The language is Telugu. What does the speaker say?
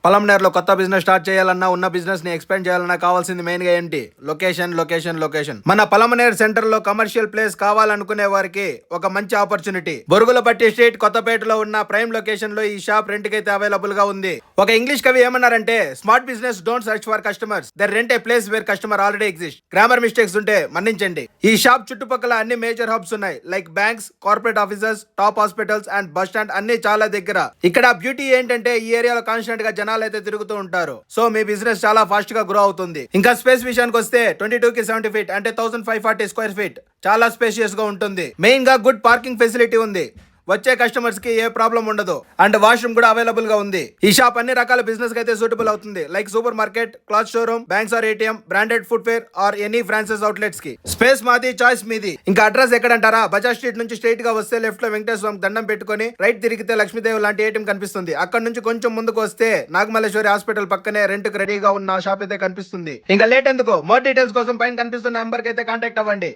పలమనేరులో కొత్త బిజినెస్ స్టార్ట్ చేయాలన్నా ఉన్న బిజినెస్ ని ఎక్స్పాండ్ చేయాలన్నా కావాల్సింది మెయిన్ గా ఏంటి? లొకేషన్. మన పలమనేరు సెంటర్ లో కమర్షియల్ ప్లేస్ కావాలనుకునే వారికి ఒక మంచి ఆపర్చునిటీ. బొరుగులపట్టి స్ట్రీట్ కొత్తపేటలో ఉన్న ప్రైమ్ లొకేషన్ లో ఈ షాప్ రెంట్ కి అయితే అవైలబుల్ గా ఉంది. ఒక ఇంగ్లీష్ కవి ఏమన్నారంటే, smart business don't search for customers, they rent A place where customer already exist. Grammar mistakes ఉంటే మన్నించండి. ఈ షాప్ చుట్టుపక్కల అన్ని మేజర్ హబ్స్ ఉన్నాయి, like banks, corporate offices, top hospitals and bus stand అన్ని చాలా దగ్గర. ఇక్కడ బ్యూటీ ఏంటంటే ఈ ఏరియాలో కాన్స్టెంట్ గా జనాలు అయితే తిరుగుతూ ఉంటారు. సో మీ బిజినెస్ చాలా ఫాస్ట్ గా గ్రో అవుతుంది. ఇంకా స్పేస్ విషయానికి వస్తే 22 కి 70 ఫీట్ అంటే 1540 స్క్వేర్ ఫీట్ చాలా స్పేషియస్ గా ఉంటుంది. మెయిన్ గా గుడ్ పార్కింగ్ ఫెసిలిటీ ఉంది. వచ్చే కస్టమర్స్ కి ఏ ప్రాబ్లం ఉండదు. అండ్ వాష్రూమ్ కూడా అవైలబుల్ గా ఉంది. ఈ షాప్ అన్ని రకాల బిజినెస్ కి అయితే సూటబుల్ అవుతుంది, like super market, cloth showroom, banks or ATM, branded food wear or any franchise outlets కి. స్పేస్ మాది, చాయిస్ మీది. ఇంకా అడ్రస్ ఎక్కడంటారా? బజాజ్ స్ట్రీట్ నుంచి స్ట్రైట్ గా వస్తే లెఫ్ట్ లో వెంకటేశ్వర దండం పెట్టుకొని రైట్ తిరిగితే లక్ష్మీదేవి లాంటి ఏటీఎం కనిపిస్తుంది. అక్కడ నుంచి కొంచెం ముందుకు వస్తే నాగమల్లేశ్వరి హాస్పిటల్ పక్కనే రెంట్ కు రెడీగా ఉన్న షాప్ అయితే కనిపిస్తుంది. ఇంకా లేట్ ఎందుకు? మోర్ డీటెయిల్స్ కోసం పైన కనిపిస్తున్న నంబర్ కి అయితే కాంటాక్ట్ అవ్వండి.